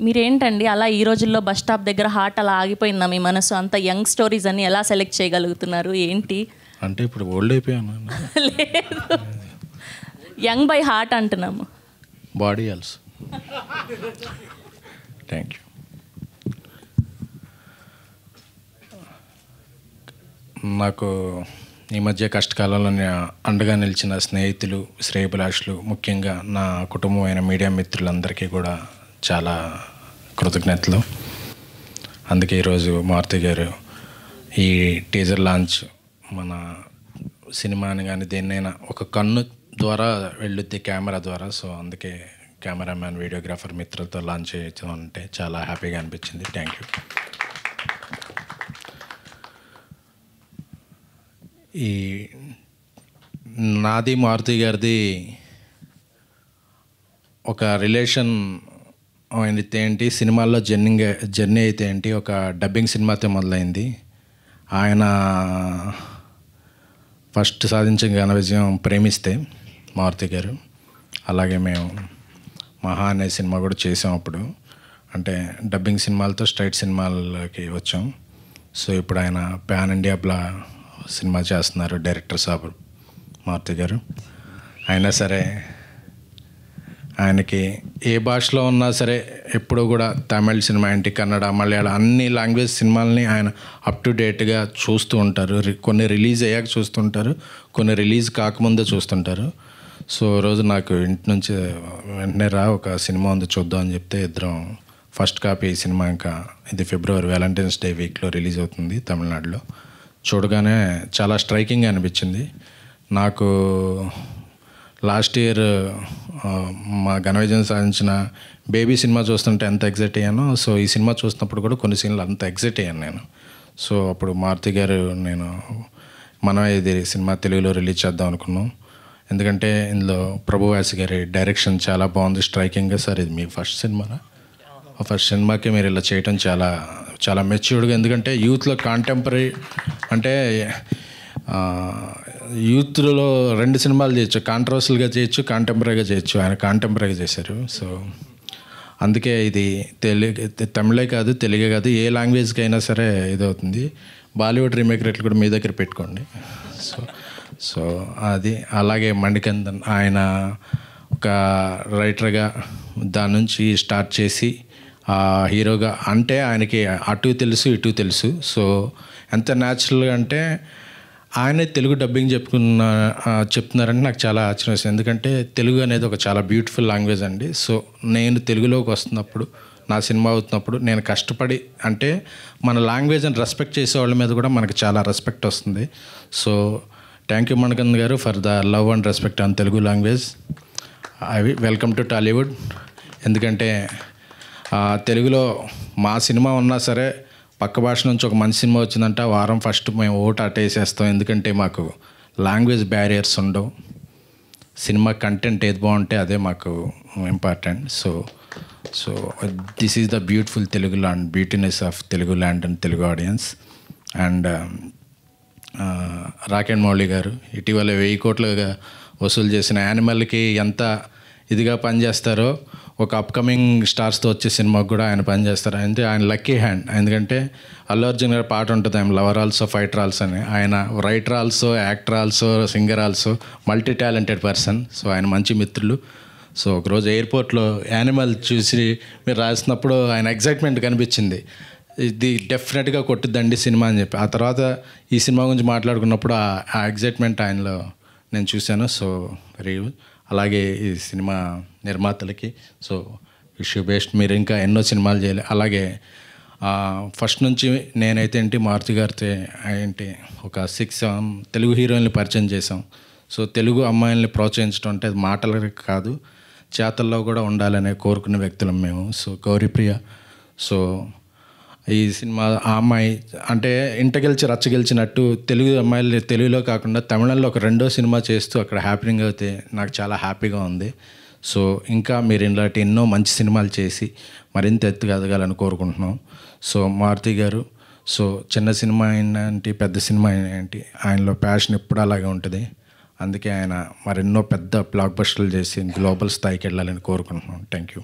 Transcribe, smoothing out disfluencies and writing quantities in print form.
మీరేంటండి అలా ఈ రోజుల్లో బస్ స్టాప్ దగ్గర హార్ట్ అలా ఆగిపోయిందా మీ మనసు? అంత యంగ్ స్టోరీస్ అన్ని ఎలా సెలెక్ట్ చేయగలుగుతున్నారు ఏంటి? అంటే ఇప్పుడు ఓల్డ్ అయిపోయాను. లేదు, యంగ్ బై హార్ట్ అంటున్నాము. Body also. Thank you. నాకు ఈ మధ్య కష్టకాలంలో అండగా నిలిచిన స్నేహితులు, శ్రేయభిలాషులు, ముఖ్యంగా నా కుటుంబమైన మీడియా మిత్రులందరికీ కూడా చాలా కృతజ్ఞతలు. అందుకే ఈరోజు మారుతి గారు ఈ టీజర్ లాంచ్ మన సినిమాని కానీ దేన్నైనా ఒక కన్ను ద్వారా వెళ్ళుద్ది, కెమెరా ద్వారా. సో అందుకే కెమెరామ్యాన్, వీడియోగ్రాఫర్ మిత్రులతో లాంచ్ చేయడం అంటే చాలా హ్యాపీగా అనిపించింది. Thank you. ఈ నాది మారుతి గారిది ఒక రిలేషన్ అయితే ఏంటి, సినిమాల్లో జర్నీ అయితే ఏంటి, ఒక డబ్బింగ్ సినిమాతో మొదలైంది. ఆయన ఫస్ట్ సాధించిన ఘన విజయం ప్రేమిస్తే మారుతి గారు. అలాగే మేము మహా అనే సినిమా కూడా చేసాం అప్పుడు. అంటే డబ్బింగ్ సినిమాలతో స్ట్రైట్ సినిమాలకి వచ్చాం. సో ఇప్పుడు ఆయన పాన్ ఇండియా సినిమా చేస్తున్నారు, డైరెక్టర్ సాబ్ మారుతి గారు. అయినా సరే ఆయనకి ఏ భాషలో ఉన్నా సరే ఎప్పుడూ కూడా తమిళ సినిమా ఏంటి, కన్నడ, మలయాళం అన్ని లాంగ్వేజ్ సినిమాలని ఆయన అప్ టు డేట్గా చూస్తూ ఉంటారు. కొన్ని రిలీజ్ అయ్యాక చూస్తుంటారు, కొన్ని రిలీజ్ కాకముందే చూస్తుంటారు. సో రోజు నాకు ఇంటి నుంచి వెంటనే ఒక సినిమా ఉంది చూద్దాం అని చెప్తే ఇద్దరం ఫస్ట్ కాపీ ఈ సినిమా ఇంకా ఇది ఫిబ్రవరి వ్యాలంటైన్స్ డే వీక్లో రిలీజ్ అవుతుంది తమిళనాడులో. చూడగానే చాలా స్ట్రైకింగ్గా అనిపించింది నాకు. లాస్ట్ ఇయర్ మా ఘన విజయం సాధించిన బేబీ సినిమా చూస్తుంటే ఎంత ఎగ్జైట్ అయ్యానో, సో ఈ సినిమా చూసినప్పుడు కూడా కొన్ని సీన్లు అంత ఎగ్జైట్ అయ్యాను నేను. సో అప్పుడు మారుతి గారు నేను మనం ఇది సినిమా తెలుగులో రిలీజ్ చేద్దాం అనుకున్నాం. ఎందుకంటే ఇందులో ప్రభువాసి గారి డైరెక్షన్ చాలా బాగుంది, స్ట్రైకింగ్గా. సార్ ఇది మీ ఫస్ట్ సినిమానా? ఫస్ట్ సినిమాకి మీరు ఇలా చేయటం చాలా చాలా మెచ్యూర్డ్గా. ఎందుకంటే యూత్లో కాంటెంపరీ అంటే యూత్లో 2 సినిమాలు చేయొచ్చు, కాంట్రవర్షియల్గా చేయొచ్చు, కాంటెంపరీగా చేయొచ్చు. ఆయన కాంటెంపరీగా చేశారు. సో అందుకే ఇది తమిళే కాదు, తెలుగే కాదు, ఏ లాంగ్వేజ్కి అయినా సరే ఇదవుతుంది. బాలీవుడ్ రీమేక్ రేట్లు కూడా మీ దగ్గర పెట్టుకోండి. సో అది అలాగే మణికందన్ ఆయన ఒక రైటర్గా దాని నుంచి స్టార్ట్ చేసి హీరోగా అంటే ఆయనకి అటు తెలుసు ఇటు తెలుసు. సో ఎంత న్యాచురల్గా అంటే ఆయనే తెలుగు డబ్బింగ్ చెప్తున్నారంటే నాకు చాలా ఆశ్చర్యం వేసింది. ఎందుకంటే తెలుగు అనేది ఒక చాలా బ్యూటిఫుల్ లాంగ్వేజ్ అండి. సో నేను తెలుగులోకి వస్తున్నప్పుడు, నా సినిమా అవుతున్నప్పుడు నేను కష్టపడి అంటే మన లాంగ్వేజ్ని రెస్పెక్ట్ చేసే వాళ్ళ మీద కూడా మనకు చాలా రెస్పెక్ట్ వస్తుంది. సో థ్యాంక్ యూ మణికందన్ గారు for the love and respect on Telugu language. అవి వెల్కమ్ టు టాలీవుడ్. ఎందుకంటే తెలుగులో మా సినిమా ఉన్నా సరే పక్క భాష నుంచి ఒక మంచి సినిమా వచ్చిందంటే వారం ఫస్ట్ మేము ఓటు అటేసేస్తాం. ఎందుకంటే మాకు లాంగ్వేజ్ బ్యారియర్స్ ఉండవు. సినిమా కంటెంట్ ఏది బాగుంటే అదే మాకు important. So this is the beautiful Telugu land, beautiness of Telugu land and Telugu audience. And rocket Mouli గారు ఇటీవల 1000 కోట్లుగా వసూలు చేసిన యానిమల్కి ఎంత ఇదిగా పనిచేస్తారో ఒక అప్కమింగ్ స్టార్స్తో వచ్చే సినిమాకి కూడా ఆయన పనిచేస్తారు. అంటే ఆయన లక్కీ హ్యాండ్. ఎందుకంటే అల్లు అర్జున్ గారి పాట ఉంటుంది, ఆయన లవర్ ఆల్సో ఫైటర్ ఆల్సో అని. ఆయన writer also, actor also, singer also, multi talented person. So ఆయన మంచి మిత్రులు. సో ఒకరోజు ఎయిర్పోర్ట్లో యానిమల్ చూసి మీరు రాసినప్పుడు ఆయన ఎగ్జైట్మెంట్ కనిపించింది, ఇది డెఫినెట్గా కొట్టిద్దండి సినిమా అని చెప్పి. ఆ తర్వాత ఈ సినిమా గురించి మాట్లాడుకున్నప్పుడు ఆ ఎగ్జైట్మెంట్ ఆయనలో నేను చూశాను. సో వెరీ అలాగే ఈ సినిమా నిర్మాతలకి సో విష్ యూ బెస్ట్. మీరు ఇంకా ఎన్నో సినిమాలు చేయాలి. అలాగే ఫస్ట్ నుంచి నేనైతే ఏంటి మారుతి గారితో ఏంటి ఒక 6-7 తెలుగు హీరోయిన్లు పరిచయం చేసాం. సో తెలుగు అమ్మాయిల్ని ప్రోత్సహించడం అంటే అది మాటలకి కాదు, చేతల్లో కూడా ఉండాలనే కోరుకునే వ్యక్తులం మేము. సో గౌరీప్రియ, సో ఈ సినిమా ఆ అమ్మాయి అంటే ఇంట గెలిచి రచ్చ గెలిచినట్టు తెలుగు అమ్మాయిలు తెలుగులో కాకుండా తమిళంలో ఒక 2వ సినిమా చేస్తూ అక్కడ హ్యాపీనింగ్ అయితే నాకు చాలా హ్యాపీగా ఉంది. సో ఇంకా మీరు ఇలాంటి ఎన్నో మంచి సినిమాలు చేసి మరింత ఎత్తుగా ఎదగాలని కోరుకుంటున్నాం. సో మారుతి గారు సో చిన్న సినిమా ఏంటి పెద్ద సినిమా ఏంటి ఆయనలో ప్యాషన్ ఎప్పుడు అలాగే ఉంటుంది. అందుకే ఆయన మరెన్నో పెద్ద బ్లాక్ బస్టర్లు చేసి గ్లోబల్ స్థాయికి వెళ్ళాలని కోరుకుంటున్నాం. Thank you.